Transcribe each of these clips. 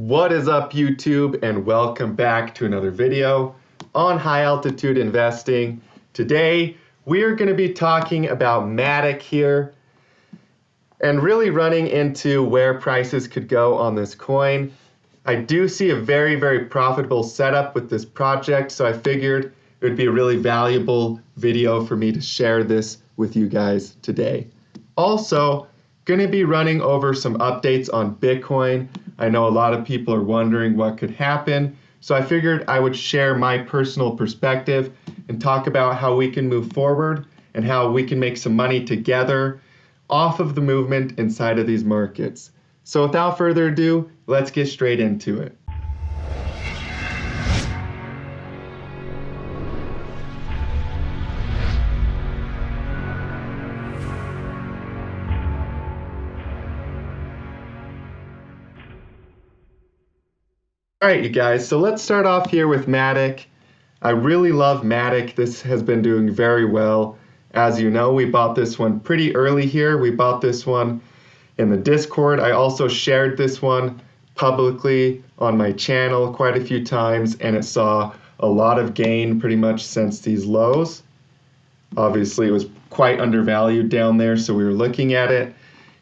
What is up, YouTube, and welcome back to another video on high altitude investing. Today we are going to be talking about Matic here and really running into where prices could go on this coin. I do see a very profitable setup with this project, so I figured it would be a really valuable video for me to share this with you guys today. Also, going to be running over some updates on Bitcoin. I know a lot of people are wondering what could happen, so I figured I would share my personal perspective and talk about how we can move forward and how we can make some money together off of the movement inside of these markets. So without further ado, let's get straight into it. All right, you guys, so let's start off here with Matic. I really love Matic. This has been doing very well. As you know, we bought this one pretty early here. We bought this one in the Discord. I also shared this one publicly on my channel quite a few times, and it saw a lot of gain pretty much since these lows. Obviously, it was quite undervalued down there, so we were looking at it,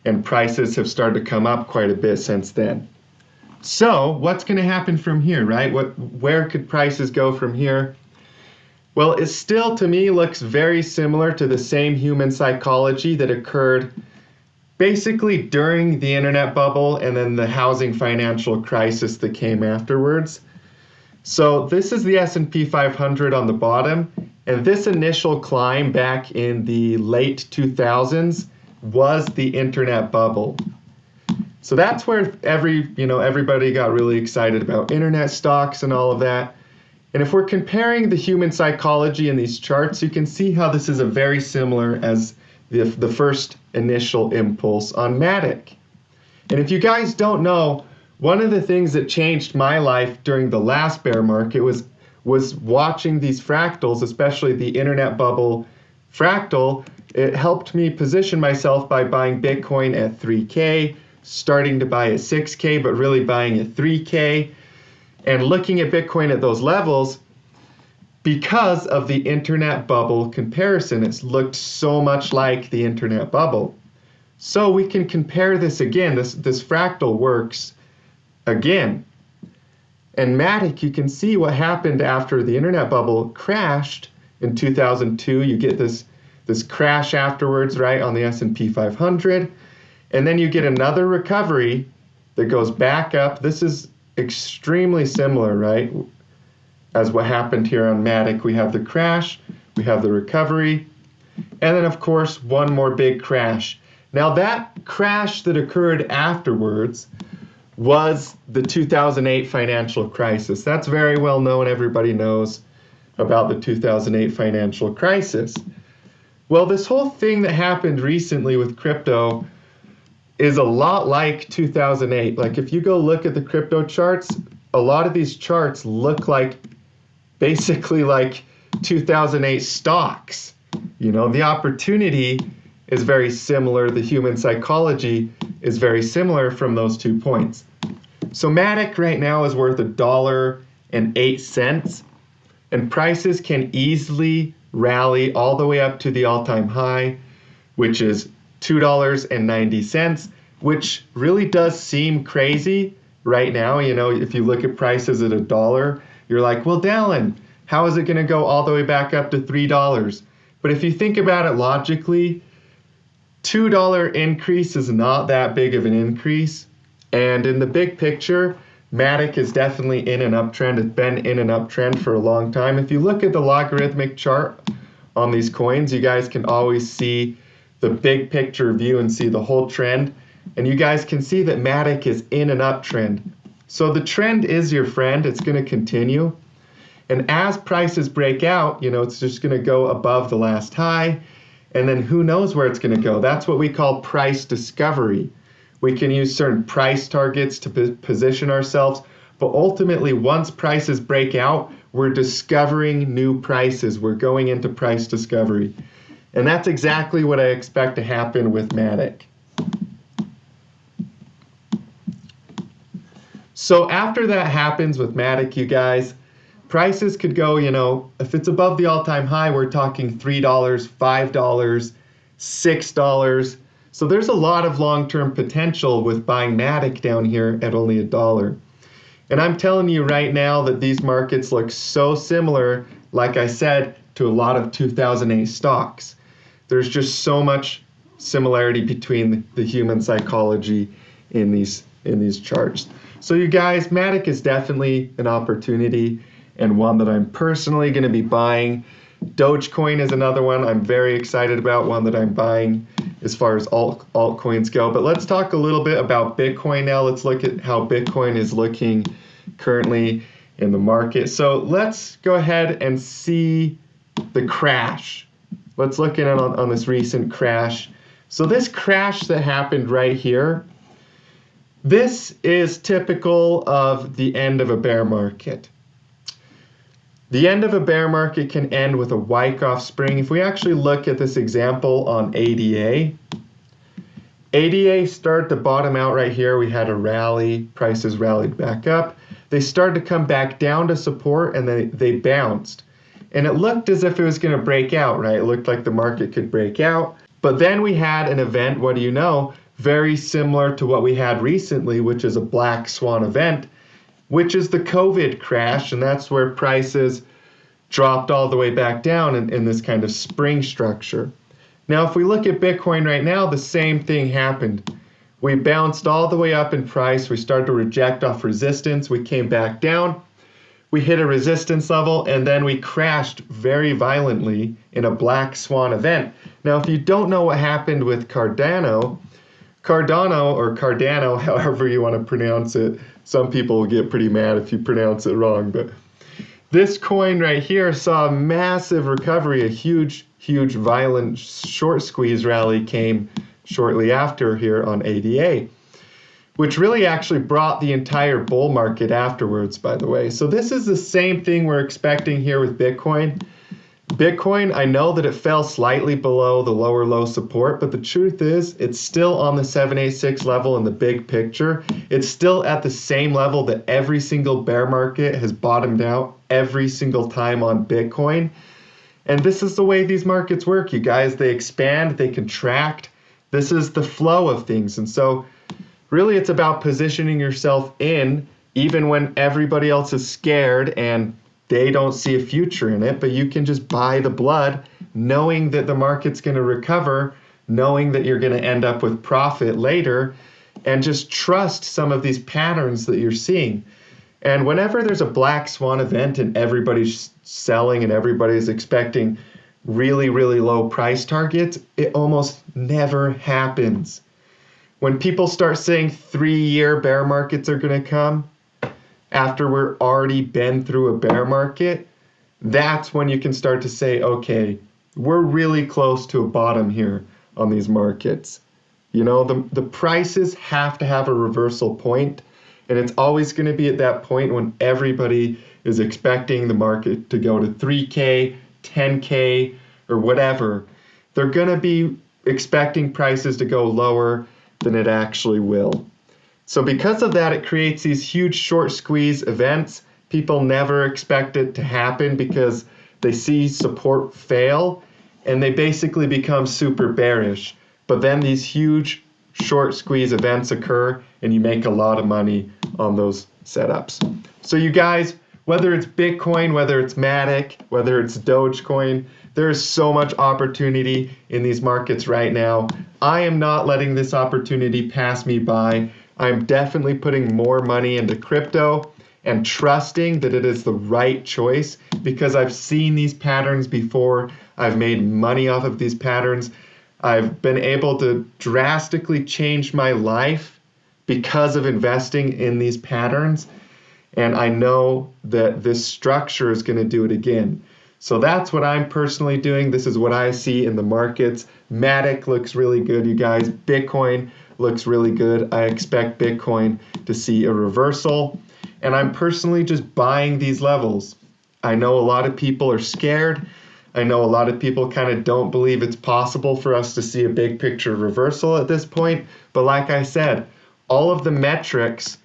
and prices have started to come up quite a bit since then. So what's going to happen from here, right? Where could prices go from here? Well, it still, to me, looks very similar to the same human psychology that occurred basically during the internet bubble and then the housing financial crisis that came afterwards. So this is the S&P 500 on the bottom, and this initial climb back in the late 2000s was the internet bubble. So that's where everybody got really excited about internet stocks and all of that. And if we're comparing the human psychology in these charts, you can see how this is a very similar as the first initial impulse on Matic. And if you guys don't know, one of the things that changed my life during the last bear market was watching these fractals, especially the internet bubble fractal. It helped me position myself by buying Bitcoin at 3K, starting to buy at 6K, but really buying at 3K, and looking at Bitcoin at those levels. Because of the internet bubble comparison, it's looked so much like the internet bubble. So we can compare this again. This fractal works again. And Matic, you can see what happened after the internet bubble crashed in 2002. You get this crash afterwards, right, on the S&P 500. And then you get another recovery that goes back up. This is extremely similar, right, as what happened here on Matic. We have the crash, we have the recovery, and then, of course, one more big crash. Now, that crash that occurred afterwards was the 2008 financial crisis. That's very well known. Everybody knows about the 2008 financial crisis. Well, this whole thing that happened recently with crypto is a lot like 2008. Like, if you go look at the crypto charts, a lot of these charts look like basically like 2008 stocks. You know, the opportunity is very similar. The human psychology is very similar from those 2 points. So Matic right now is worth $1.08, and prices can easily rally all the way up to the all-time high, which is $2.90, which really does seem crazy right now. You know, if you look at prices at $1, you're like, well, Dallin, how is it going to go all the way back up to $3? But if you think about it logically, $2 increase is not that big of an increase. And in the big picture, Matic is definitely in an uptrend. It's been in an uptrend for a long time. If you look at the logarithmic chart on these coins, you guys can always see the big picture view and see the whole trend. And you guys can see that Matic is in an uptrend. So the trend is your friend. It's going to continue. And as prices break out, you know, it's just going to go above the last high. And then who knows where it's going to go. That's what we call price discovery. We can use certain price targets to position ourselves. But ultimately, once prices break out, we're discovering new prices. We're going into price discovery. And that's exactly what I expect to happen with Matic. So after that happens with Matic, you guys, prices could go, if it's above the all-time high, we're talking $3, $5, $6. So there's a lot of long-term potential with buying Matic down here at only $1. And I'm telling you right now that these markets look so similar, like I said, to a lot of 2008 stocks. There's just so much similarity between the human psychology in these charts. So you guys, Matic is definitely an opportunity and one that I'm personally going to be buying. Dogecoin is another one I'm very excited about, one that I'm buying as far as altcoins go. But let's talk a little bit about Bitcoin now. Let's look at how Bitcoin is looking currently in the market. So let's go ahead and see the crash. Let's look at it on this recent crash. So this crash that happened right here, this is typical of the end of a bear market. The end of a bear market can end with a Wyckoff spring. If we actually look at this example on ADA, ADA started to bottom out right here. We had a rally, prices rallied back up. They started to come back down to support and they bounced. And it looked as if it was going to break out, right? It looked like the market could break out. But then we had an event, what do you know, very similar to what we had recently, which is a black swan event, which is the COVID crash, and that's where prices dropped all the way back down in this kind of spring structure. Now, if we look at Bitcoin right now, the same thing happened. We bounced all the way up in price. We started to reject off resistance. We came back down. We hit a resistance level, and then we crashed very violently in a black swan event. Now, if you don't know what happened with Cardano, however you want to pronounce it, some people will get pretty mad if you pronounce it wrong, but this coin right here saw a massive recovery, a huge, violent short squeeze rally came shortly after here on ADA, which really actually brought the entire bull market afterwards, by the way. So this is the same thing we're expecting here with Bitcoin. Bitcoin, I know that it fell slightly below the lower low support, but the truth is it's still on the 786 level in the big picture. It's still at the same level that every single bear market has bottomed out every single time on Bitcoin. And this is the way these markets work, you guys. They expand, they contract. This is the flow of things. And so really it's about positioning yourself in even when everybody else is scared and they don't see a future in it, but you can just buy the blood knowing that the market's going to recover, knowing that you're going to end up with profit later, and just trust some of these patterns that you're seeing. And whenever there's a black swan event and everybody's selling and everybody's expecting really, really low price targets, it almost never happens. When people start saying 3-year bear markets are going to come, after we're already been through a bear market, that's when you can start to say, okay, we're really close to a bottom here on these markets. You know, the prices have to have a reversal point, and it's always going to be at that point when everybody is expecting the market to go to 3K, 10K, or whatever. They're going to be expecting prices to go lower than it actually will. So because of that, it creates these huge short squeeze events. People never expect it to happen because they see support fail and they basically become super bearish. But then these huge short squeeze events occur and you make a lot of money on those setups. So you guys, whether it's Bitcoin, whether it's Matic, whether it's Dogecoin, there is so much opportunity in these markets right now. I am not letting this opportunity pass me by. I'm definitely putting more money into crypto and trusting that it is the right choice because I've seen these patterns before. I've made money off of these patterns. I've been able to drastically change my life because of investing in these patterns. And I know that this structure is going to do it again. So that's what I'm personally doing. This is what I see in the markets. Matic looks really good, you guys. Bitcoin looks really good. I expect Bitcoin to see a reversal. And I'm personally just buying these levels. I know a lot of people are scared. I know a lot of people kind of don't believe it's possible for us to see a big picture reversal at this point. But like I said, all of the metrics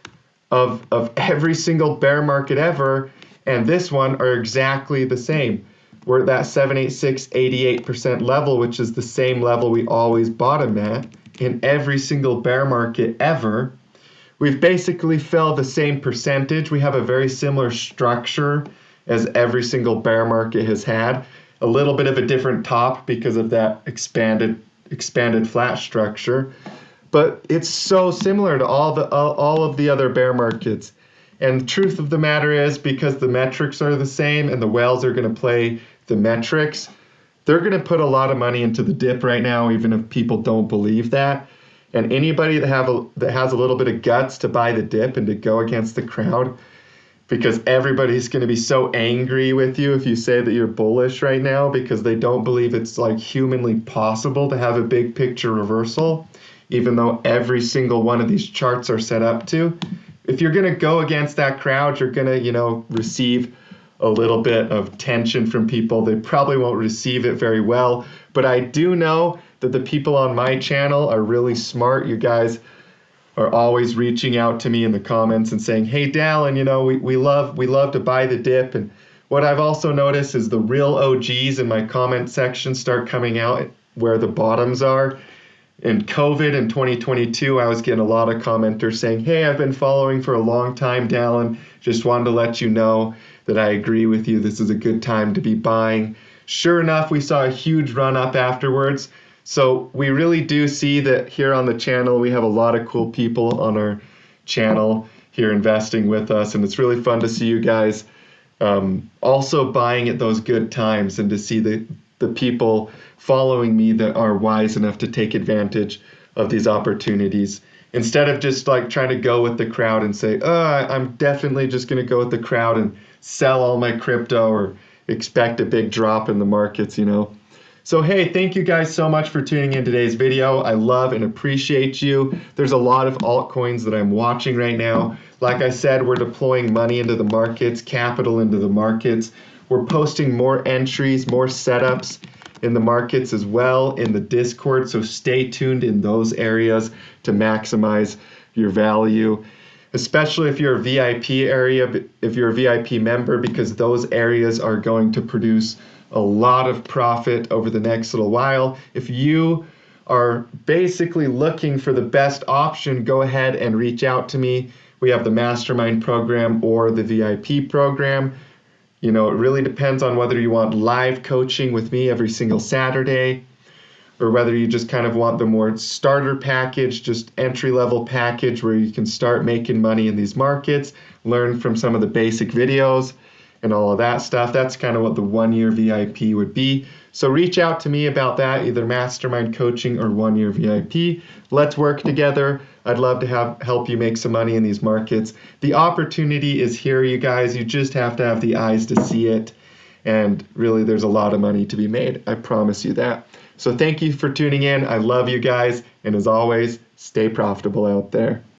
of every single bear market ever, and this one are exactly the same. We're at that 786, 88% level, which is the same level we always bottom at in every single bear market ever. We've basically fell the same percentage. We have a very similar structure as every single bear market has had. A little bit of a different top because of that expanded flat structure. But it's so similar to all of the other bear markets. And the truth of the matter is, because the metrics are the same and the whales are going to play the metrics, they're going to put a lot of money into the dip right now, even if people don't believe that. And anybody that has a little bit of guts to buy the dip and to go against the crowd, because everybody's going to be so angry with you if you say that you're bullish right now, because they don't believe it's like humanly possible to have a big picture reversal, even though every single one of these charts are set up to. If you're going to go against that crowd, you're going to, receive a little bit of tension from people. They probably won't receive it very well, but I do know that the people on my channel are really smart. You guys are always reaching out to me in the comments and saying, "Hey, Dallin, we love to buy the dip." And what I've also noticed is the real OGs in my comment section start coming out where the bottoms are. In COVID in 2022, I was getting a lot of commenters saying, "Hey, I've been following for a long time, Dallin. Just wanted to let you know that I agree with you. This is a good time to be buying." Sure enough, we saw a huge run up afterwards. So we really do see that here on the channel, we have a lot of cool people on our channel here investing with us. And it's really fun to see you guys also buying at those good times, and to see the people following me that are wise enough to take advantage of these opportunities, instead of just like trying to go with the crowd and say, I'm definitely just going to go with the crowd and sell all my crypto or expect a big drop in the markets. So hey, thank you guys so much for tuning in today's video. I love and appreciate you. There's a lot of altcoins that I'm watching right now. Like I said, we're deploying money into the markets, capital into the markets. We're posting more entries, more setups in the markets as well in the Discord. So stay tuned in those areas to maximize your value, especially if you're a if you're a VIP member, because those areas are going to produce a lot of profit over the next little while. If you are basically looking for the best option, go ahead and reach out to me. We have the mastermind program or the VIP program. It really depends on whether you want live coaching with me every single Saturday, or whether you just kind of want the more starter package, just entry-level package where you can start making money in these markets, learn from some of the basic videos and all of that stuff. That's kind of what the 1-year VIP would be. So reach out to me about that, either mastermind coaching or 1-year VIP. Let's work together. I'd love to help you make some money in these markets. The opportunity is here, you guys. You just have to have the eyes to see it. And really, there's a lot of money to be made. I promise you that. So thank you for tuning in. I love you guys. And as always, stay profitable out there.